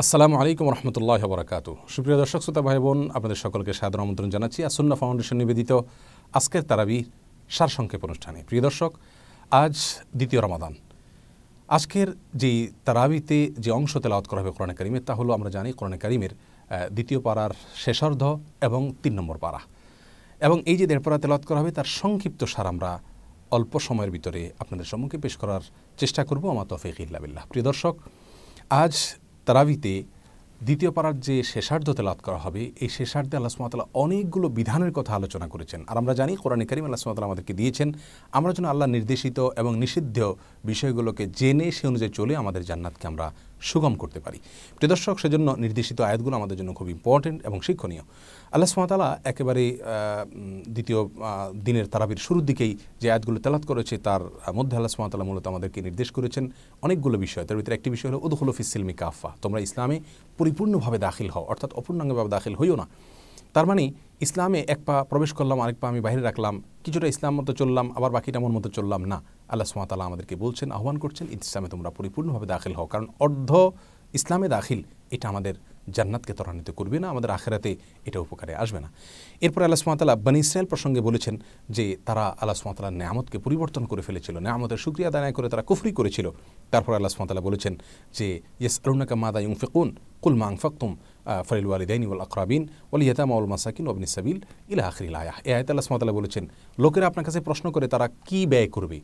আসসালামু আলাইকুম রহমতুল্লাহ বরকাতু। সুপ্রিয় দর্শক শ্রোতা ভাই বোন, আপনাদের সকলকে সাদর আমন্ত্রণ জানাচ্ছি আসুন্নাহ ফাউন্ডেশন নিবেদিত আজকের তারাবির সারসংক্ষেপ অনুষ্ঠানে। প্রিয় দর্শক, আজ দ্বিতীয় রমাদান। আজকের যেই তারাবিতে যে অংশ তেলাওয়াত করা হবে কোরআনে কারিমের, তা হলো আমরা জানি কোরআনে কারিমের দ্বিতীয় পারার শেষার্ধ এবং ৩ নম্বর পারা, এবং এই যে ১.৫ পারা তেলাওয়াত করা হবে তার সংক্ষিপ্ত সার আমরা অল্প সময়ের ভিতরে আপনাদের সম্মুখে পেশ করার চেষ্টা করব। আমা তৌফিক ইল্লা বিল্লাহ। প্রিয় দর্শক, আজ তারাবিতে দ্বিতীয় পারার যে শেষার্ধ তেলাওয়াত করা হবে, এই শেষার্ধে আল্লাহ সুবহানাহু ওয়া তাআলা অনেকগুলো বিধানের কথা আলোচনা করেছেন। আর আমরা জানি কোরআনে কারীম আল্লাহ সুবহানাহু ওয়া তাআলা আমাদেরকে দিয়েছেন আমরা যেন আল্লাহ নির্দেশিত এবং নিষিদ্ধ বিষয়গুলোকে জেনে সে অনুযায়ী চলে আমাদের জান্নাতকে আমরা সুগম করতে পারি। প্রিয় দর্শক, সেজন্য নির্দেশিত আয়াতগুলো আমাদের জন্য খুব ইম্পর্টেন্ট এবং শিক্ষণীয়। আল্লাহ সুবহানাহু ওয়া তাআলা একেবারে দ্বিতীয় দিনের তারাবির শুরুর দিকেই যে আয়াতগুলো তেলাওয়াত করেছে তার মধ্যে আল্লাহ সুবহানাহু ওয়া তাআলা মূলত আমাদেরকে নির্দেশ করেছেন অনেকগুলো বিষয়। তার ভিতরে একটি বিষয় হলো উদখুলু ফিস সিলমি কাফা, তোমরা ইসলামে পরিপূর্ণভাবে দাখিল হও, অর্থাৎ অপূর্ণাঙ্গভাবে দাখিল হইও না। তার মানে ইসলামে এক পা প্রবেশ করলাম, আরেক পা আমি বাইরে রাখলাম, কিছুটা ইসলাম মতো চললাম, আবার বাকিটা মন মতো চললাম না। আল্লাহ সুবহানাহু ওয়া তাআলা আমাদেরকে বলছেন, আহ্বান করছেন, ইসলামে তোমরা পরিপূর্ণভাবে দাখিল হও, কারণ অর্ধ ইসলামে দাখিল এটা আমাদের জান্নাতকে ত্বরান্বিত করবে না, আমাদের আখিরাতে এটা উপকারে আসবে না। এরপরে আল্লাহ সুবহানাহু ওয়া তাআলা বনী ইসরাঈল প্রসঙ্গে বলেছেন যে তারা আল্লাহ সুবহানাহু ওয়া তাআলার নেয়ামতকে পরিবর্তন করে ফেলেছিল, নেয়ামতের শুকরিয়া আদায় করে তারা কুফরি করেছিল। তারপর আল্লাহ সুবহানাহু ওয়া তাআলা বলেছেন যে ইয়াসআলুনাকা মাযা ইউনফিকুন কুল মা আনফাকতুম ফালিল ওয়ালিদাইনি ওয়াল আকরাবিন ওয়াল ইয়াতামা ওয়াল মাসাকিন ওয়া ইবনিস সাবিল ইলা আখিরিল আয়াহ। এই আয়াতে আল্লাহ সুবহানাহু ওয়া তাআলা বলেছেন লোকেরা আপনার কাছে প্রশ্ন করে তারা কি ব্যয় করবে,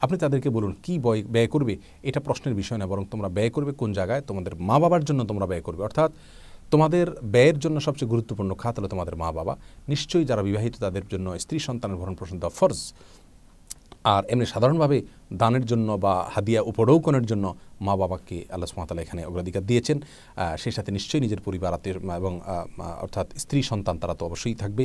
আপনি তাদেরকে বলুন কি ব্যয় করবে। এটা প্রশ্নের বিষয় না, বরং তোমরা ব্যয় করবে কোন জায়গায়, তোমাদের মা বাবার জন্য তোমরা ব্যয় করবে। অর্থাৎ তোমাদের ব্যয়ের জন্য সবচেয়ে গুরুত্বপূর্ণ খাত হলো তোমাদের মা বাবা। নিশ্চয়ই যারা বিবাহিত তাদের জন্য স্ত্রী সন্তানের ভরণ পোষণ দেওয়া ফরজ। আর এমনি সাধারণভাবে দানের জন্য বা হাদিয়া উপঢৌকনের জন্য মা বাবাকে আল্লাহ সুবহানাহু ওয়া তাআলা এখানে অগ্রাধিকার দিয়েছেন। সেই সাথে নিশ্চয়ই নিজের পরিবার আত্মীয় এবং অর্থাৎ স্ত্রী সন্তান তারা তো অবশ্যই থাকবে।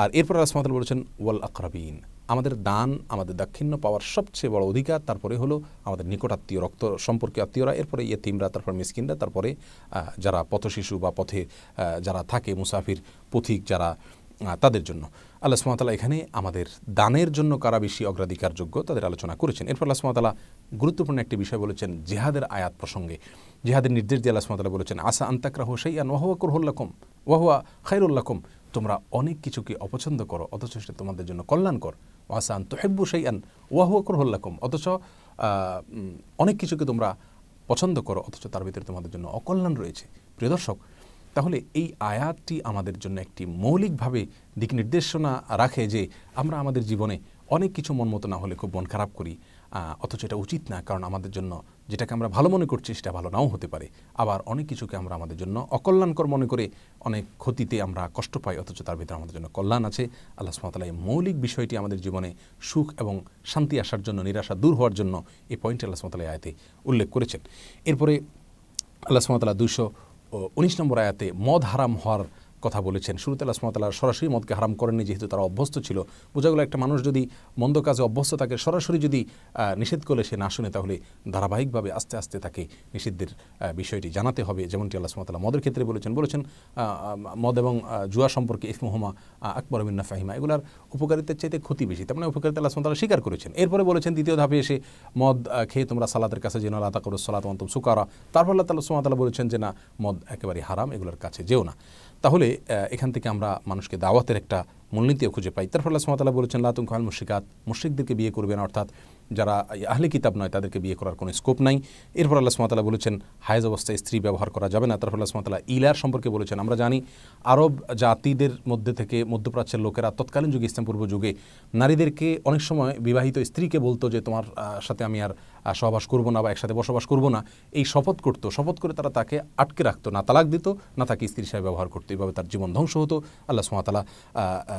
আর এরপর আল্লাহ সুবহানাহু ওয়া তাআলা বলেছেন ওয়াল আকরাবিন, আমাদের দান, আমাদের দাক্ষিণ্য পাওয়ার সবচেয়ে বড় অধিকার। তারপরে হলো আমাদের নিকট আত্মীয়, রক্ত সম্পর্কে আত্মীয়রা, এরপরে ইয়েতিমরা, তারপর মিসকিনরা, তারপরে যারা পথশিশু বা পথে যারা থাকে, মুসাফির, পথিক যারা, তাদের জন্য আল্লাহ সুবহানাহু ওয়া তাআলা এখানে আমাদের দানের জন্য কারা বেশি অগ্রাধিকারযোগ্য তাদের আলোচনা করেছেন। এরপর আল্লাহ সুবহানাহু ওয়া তাআলা গুরুত্বপূর্ণ একটি বিষয় বলেছেন জিহাদের আয়াত প্রসঙ্গে। জিহাদের নির্দেশ দিয়ে আল্লাহ সুবহানাহু ওয়া তাআলা বলেছেন আসা আন তাকরাহু শাইআন ওয়া হুয়া কুরহুল লাকুম ওয়া হুয়া খায়রুল লাকুম, তোমরা অনেক কিছুকে অপছন্দ করো অথচ সেটা তোমাদের জন্য কল্যাণকর। ওয়া আসা আন তুহিব্বু শাইআন ওয়া হুয়া কুরহুল লাকুম, অথচ অনেক কিছুকে তোমরা পছন্দ করো অথচ তার ভিতরে তোমাদের জন্য অকল্যাণ রয়েছে। প্রিয় দর্শক, তাহলে এই আয়াতটি আমাদের জন্য একটি মৌলিকভাবে দিক নির্দেশনা রাখে যে আমরা আমাদের জীবনে অনেক কিছু মন মতো না হলে খুব মন খারাপ করি, অথচ এটা উচিত না, কারণ আমাদের জন্য যেটাকে আমরা ভালো মনে করছি সেটা ভালো নাও হতে পারে। আবার অনেক কিছুকে আমরা আমাদের জন্য অকল্যাণকর মনে করে অনেক ক্ষতিতে আমরা কষ্ট পাই, অথচ তার ভিতরে আমাদের জন্য কল্যাণ আছে। আল্লাহ সুবহানাহু ওয়া তাআলা এই মৌলিক বিষয়টি আমাদের জীবনে সুখ এবং শান্তি আসার জন্য, নিরাশা দূর হওয়ার জন্য এই পয়েন্টটি আল্লাহ সুবহানাহু ওয়া তাআলা আয়াতে উল্লেখ করেছেন। এরপরে আল্লাহ সুবহানাহু ওয়া তাআলা 219 নম্বর আয়াতে মদ হারাম হওয়ার কথা বলেছেন। শুরুতে আল্লাহ সুবহানাহু ওয়া তাআলা সরাসরি মদকে হারাম করেননি, যেহেতু তারা অভ্যস্ত ছিল। বোঝা গেল একটা মানুষ যদি মন্দ কাজে অভ্যস্ত থাকে, সরাসরি যদি নিষেধ করলে সে না শুনে, তাহলে ধারাবাহিকভাবে আস্তে আস্তে তাকে নিষিদ্ধের বিষয়টি জানাতে হবে। যেমনটি আল্লাহ সুবহানাহু ওয়া তাআলা মদের ক্ষেত্রে বলেছেন মদ এবং জুয়া সম্পর্কে ইসমুহুমা আকবার মিন নাফাহিমা, এগুলার উপকারিতার চাইতে ক্ষতি বেশি, তার মানে উপকারিতা আল্লাহ সুবহানাহু ওয়া তাআলা স্বীকার করেছেন। এরপরে বলেছেন দ্বিতীয় ধাপে এসে মদ খেয়ে তোমরা সালাতের কাছে যেও না, লা তাকরাবুস সালাত ওয়া আনতুম সুকারা। তারপর আল্লাহ সুবহানাহু ওয়া তাআলা বলেছেন যে না, মদ একেবারে হারাম, এগুলোর কাছে যেও না। তাহলে এখান থেকে আমরা মানুষকে দাওয়াতের একটা মূলনীতিও খুঁজে পাই। তারপর আল্লাহ সুবহানাহু ওয়া তাআলা বলেছেন লা তুনকিহুল মুশরিকাত, মুশরিকদেরকে বিয়ে করবে না, অর্থাৎ যারা আহলে কিতাব নয় তাদেরকে বিয়ে করার কোনো স্কোপ নাই। এরপর আল্লাহ সুবহানাহু ওয়া তাআলা বলেছেন হায়েজ অবস্থায় স্ত্রী ব্যবহার করা যাবে না। তারপর আল্লাহ সুবহানাহু ওয়া তাআলা ইলার সম্পর্কে বলেছেন। আমরা জানি আরব জাতিদের মধ্যে থেকে মধ্যপ্রাচ্যের লোকেরা তৎকালীন যুগে, ইসলাম পূর্ব যুগে নারীদেরকে অনেক সময় বিবাহিত স্ত্রীকে বলতো যে তোমার সাথে আমি আর সহবাস করবো না বা একসাথে বসবাস করবো না, এই শপথ করতো। শপথ করে তারা তাকে আটকে রাখতো, না তালাক দিত না তাকে স্ত্রী হিসেবে ব্যবহার করতো। এভাবে তার জীবন ধ্বংস হতো। আল্লাহ সুবহানাহু ওয়া তাআলা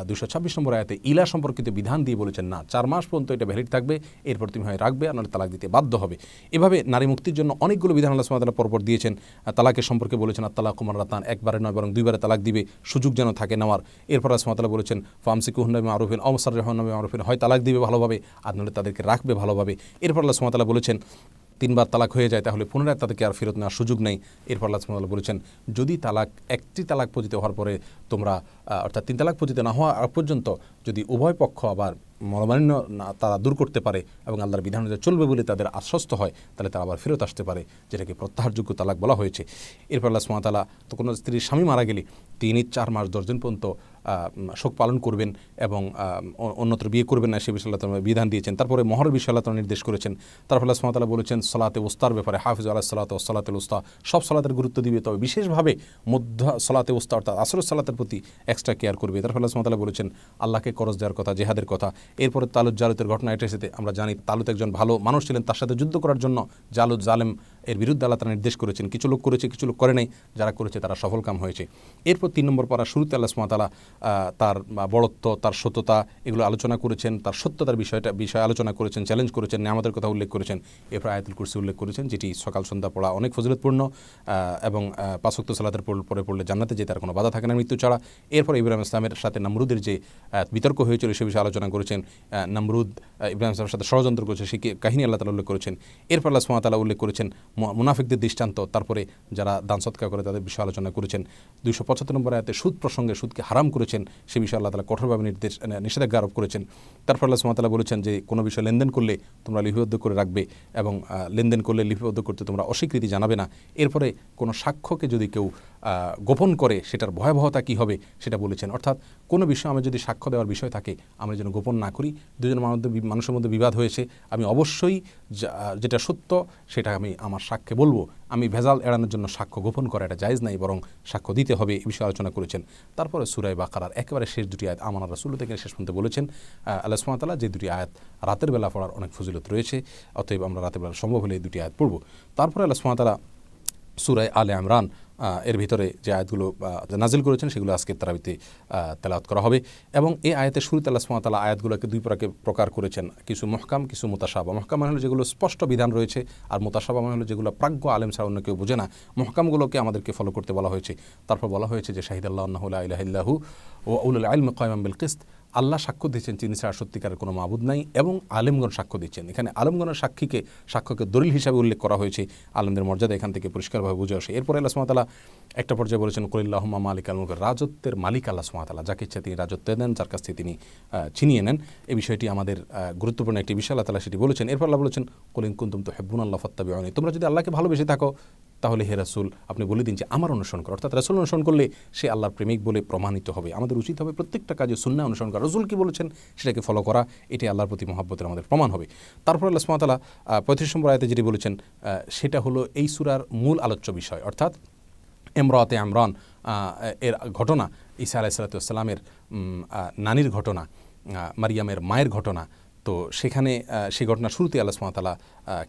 226 নম্বর আয়াতে ইলা সম্পর্কিত বিধান দিয়ে বলেছেন না, 4 মাস পর্যন্ত এটা ভ্যালিড থাকবে, এরপর তুমি হয় রাখবে আর নাহলে তালাক দিতে বাধ্য হবে। এভাবে নারী মুক্তির জন্য অনেকগুলো বিধান আল্লাহ সুবহানাহু ওয়া তাআলা পরপর দিয়েছেন। তালাকের সম্পর্কে বলেছেন আত-তালাকু মাররাতান, একবারে নয় বরং 2বারে তালাক দিবে, সুযোগ যেন থাকে নেওয়ার। এরপর আল্লাহ সুবহানাহু ওয়া তাআলা বলেছেন ফামসিকুহুন্না বিমারুফিন আও সাররিহুন্না বিমারুফিন, হয় তালাক দিবে ভালোভাবে আর নাহলে তাদেরকে রাখবে ভালোভাবে। এরপর আল্লাহ সুবহানাহু ওয়া তাআলা বলেছেন 3 বার তালাক হয়ে যায় তাহলে পুনরায় তাদেরকে আর ফেরত নেওয়ার সুযোগ নেই। এরপর আল্লাহ সুবহানাহু ওয়া তাআলা বলেছেন যদি একটি তালাক পতিত হওয়ার পরে তোমরা অর্থাৎ 3 তালাক পতিত না হওয়া পর্যন্ত যদি উভয় পক্ষ আবার মনোমালিন্য তারা দূর করতে পারে এবং আল্লাহর বিধান অনুযায়ী চলবে বলে তাদের আশ্বস্ত হয়, তাহলে তারা আবার ফেরত আসতে পারে, যেটাকে প্রত্যাহারযোগ্য তালাক বলা হয়েছে। এরপর আল্লাহ সুবহানাহু ওয়া তাআলা তো কোনো স্ত্রীর স্বামী মারা গেলে 3 মাস 10 দিন পর্যন্ত শোক পালন করবেন এবং অন্যত্র বিয়ে করবেন না, সে বিষয়ে আল্লাহ তাআলা বিধান দিয়েছেন। তারপরে মহরের বিষয়ে আল্লাহ তাআলা নির্দেশ করেছেন। তারপর আল্লাহ সুবহানাহু ওয়া তাআলা বলেছেন সালাতে উস্তার ব্যাপারে, হাফিজু আলাস সালাত ওয়াস সালাতুল উস্তা, সব সালাতের গুরুত্ব দিবে, তবে বিশেষভাবে মধ্য সালাতে উস্তা অর্থাৎ আসরের সালাতের প্রতি এক্সট্রা কেয়ার করবে। তারপর আল্লাহ সুবহানাহু ওয়া তাআলা বলেছেন আল্লাহকে করজ দেওয়ার কথা, জিহাদের কথা। এরপরে তালুত জালুতের ঘটনা এটা এসেছে, আমরা জানি তালুত একজন ভালো মানুষ ছিলেন, তার সাথে যুদ্ধ করার জন্য জালুত জালেম এর বিরুদ্ধে আল্লাহ তাআলা নির্দেশ করেছেন। কিছু লোক করেছে, কিছু লোক করে নাই, যারা করেছে তারা সফলকাম হয়েছে। এরপর 3 নম্বর পারা শুরুতে আল্লাহ সুবহানাহু ওয়া তাআলা তার বড়ত্ব, তার সত্যতা এগুলো আলোচনা করেছেন, তার সত্যতার বিষয়ে আলোচনা করেছেন, চ্যালেঞ্জ করেছেন, নিয়ামতের কথা উল্লেখ করেছেন। এরপর আয়াতুল কুরসি উল্লেখ করেছেন, যেটি সকাল সন্ধ্যা পড়া অনেক ফজিলতপূর্ণ এবং 5 ওয়াক্ত সালাতের পরে পড়লে জান্নাতে যেতে তার কোনো বাধা থাকে না মৃত্যু ছাড়া। এরপর ইব্রাহিম ইসলামের সাথে নমরুদের যে বিতর্ক হয়েছিল সে বিষয়ে আলোচনা করেছেন। নমরুদ ইব্রাহিম ইসলামের সাথে ষড়যন্ত্র করেছে, সে কাহিনী আল্লাহ তাআলা উল্লেখ করেছেন। এরপর আল্লাহ সুবহানাহু ওয়া তাআলা উল্লেখ করেছেন মুনাফিকদের দৃষ্টান্ত, তারপরে যারা দান সদকা করে তাদের বিষয়ে আলোচনা করেছেন। 275 নম্বর আয়াতে সুদ প্রসঙ্গে সুদকে হারাম করেছেন, সে বিষয়ে আল্লাহ তাআলা কঠোরভাবে নিষেধাজ্ঞা আরোপ করেছেন। তারপর আল্লাহ সুবহানাহু ওয়া তাআলা বলেছেন যে কোনো বিষয়ে লেনদেন করলে তোমরা লিপিবদ্ধ করে রাখবে এবং লেনদেন করলে লিপিবদ্ধ করতে তোমরা অস্বীকৃতি জানাবে না। এরপরে কোনো সাক্ষ্যকে যদি কেউ গোপন করে সেটার ভয়াবহতা কী হবে সেটা বলেছেন, অর্থাৎ কোনো বিষয়ে আমি যদি সাক্ষ্য দেওয়ার বিষয় থাকে আমরা যেন গোপন না করি। দুজন মানুষের মধ্যে বিবাদ হয়েছে, আমি অবশ্যই যেটা সত্য সেটা আমি আমার সাক্ষ্যে বলবো, আমি ভেজাল এড়ানোর জন্য সাক্ষ্য গোপন করা এটা জায়েজ নাই, বরং সাক্ষ্য দিতে হবে, এই বিষয়ে আলোচনা করেছেন। তারপরে সূরা বাকারার একেবারে শেষ 2টি আয়াত আমানার রাসূল থেকে শেষ পর্যন্ত বলেছেন আল্লাহ সুবহানাহু ওয়া তাআলা যে 2টি আয়াত রাতের বেলা পড়ার অনেক ফজিলত রয়েছে, অতএব আমরা রাতের বেলা সম্ভব হলে এই 2টি আয়াত পড়ব। তারপরে আল্লাহ সুবহানাহু ওয়া তাআলা সূরা আলে ইমরান এর ভিতরে যে আয়াতগুলো নাজিল করেছেন সেগুলো আজকে তারাবিতে তেলাওয়াত করা হবে। এবং এই আয়াতের শুরুতে আল্লাহ সুবহানাহু ওয়া তাআলা আয়াতগুলোকে 2 প্রকার করেছেন, কিছু মুহকাম, কিছু মুতাশাবা। মুহকাম মানে হলো যেগুলো স্পষ্ট বিধান রয়েছে, আর মুতাশাবা মানে হলো যেগুলো প্রাজ্ঞ আলেম ছাড়া অন্য কেউ বোঝে না। মুহকামগুলোকে আমাদেরকে ফলো করতে বলা হয়েছে। তারপর বলা হয়েছে যে শাহিদাল্লাহু আন্নাহু লা ইলাহা ইল্লাহু ওয়া উলুল ইলমি কায়িমান বিল কিসত, আল্লাহ সাক্ষ্য দিচ্ছেন তিনি ছাড়া সত্যিকারের কোনো মাবুদ নাই, এবং আলেমগণ সাক্ষ্য দিচ্ছেন। এখানে আলেমগণের সাক্ষ্যকে দলিল হিসাবে উল্লেখ করা হয়েছে, আলেমদের মর্যাদা এখান থেকে পরিষ্কারভাবে বুঝে আসে। এরপরে আল্লাহ সুবহানাহু ওয়া তাআলা একটা পর্যায়ে বলেছেন কুলিল্লাহুম্মা মালিকাল মুলক, রাজত্বের মালিক আল্লাহ সুবহানাহু ওয়া তাআলা, যাকে ইচ্ছা তিনি রাজত্ব দেন, যার কাছ থেকে তিনি ছিনিয়ে নেন। এই বিষয়টি আমাদের গুরুত্বপূর্ণ একটি বিষয়, আল্লাহ তাআলা সেটি বলেছেন। এরপর আল্লাহ বলেছেন কুল ইন কুনতুম তুহিব্বুনাল্লাহ ফাত্তাবিউনি, তোমরা যদি আল্লাহকে ভালোবেসে থাকো তাহলে হে রাসূল আপনি বলে দিন যে আমার অনুসরণ করো, অর্থাৎ রাসূল অনুসরণ করলে সে আল্লাহর প্রেমিক বলে প্রমাণিত হবে। আমাদের উচিত হবে প্রত্যেকটা কাজে সুন্নাহ অনুসরণ করা, রাসূল কি বলেছেন সেটাকে ফলো করা, এটি আল্লাহর প্রতি মহব্বতের আমাদের প্রমাণ হবে। তারপর আল্লাহ সুবহানাহু ওয়া তাআলা 35 নম্বর আয়াতে যেটি বলেছেন সেটা হলো এই সূরার মূল আলোচ্য বিষয়, অর্থাৎ ইমরাতে ইমরান এর ঘটনা, ঈসা আলাইহিস সালাতু ওয়াস সালামের নানির ঘটনা, মারিয়ামের মায়ের ঘটনা। তো সেখানে সেই ঘটনা শুরুতে আল্লাহ সুবহানাহু ওয়া তাআলা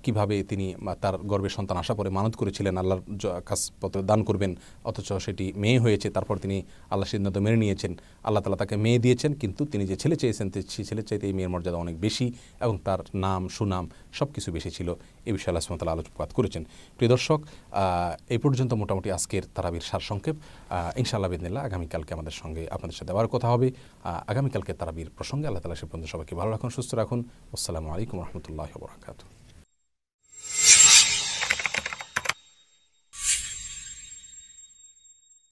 কীভাবে তিনি তার গর্ভে সন্তান আসা পরে মানত করেছিলেন আল্লাহর কাছ দান করবেন, অথচ সেটি মেয়ে হয়েছে। তারপর তিনি আল্লাহ সিদ্ধান্ত মেনে নিয়েছেন, আল্লাহ তাআলা তাকে মেয়ে দিয়েছেন, কিন্তু তিনি যে ছেলে চেয়েছেন সেই ছেলের চাইতে এই মেয়ের মর্যাদা অনেক বেশি এবং তার নাম সুনাম সব কিছু বেশি ছিল। এই বিষয়ে আল্লাহ সুবহানাহু ওয়া তাআলা আলোকপাত করেছেন। প্রিয় দর্শক, এই পর্যন্ত মোটামুটি আজকের তারাবির সারসংক্ষেপ। ইনশাআল্লাহ বিইذনিল্লাহ আগামীকালকে আমাদের সঙ্গে আপনাদের সাথে আবার কথা হবে আগামীকালকে তারাবির প্রসঙ্গে। আল্লাহ তাআলা সে পর্যন্ত সবাইকে ভালো রাখুন, সুস্থ রাখুন। আসসালামু আলাইকুম ওয়া রাহমাতুল্লাহি ওয়া বারাকাতুহু।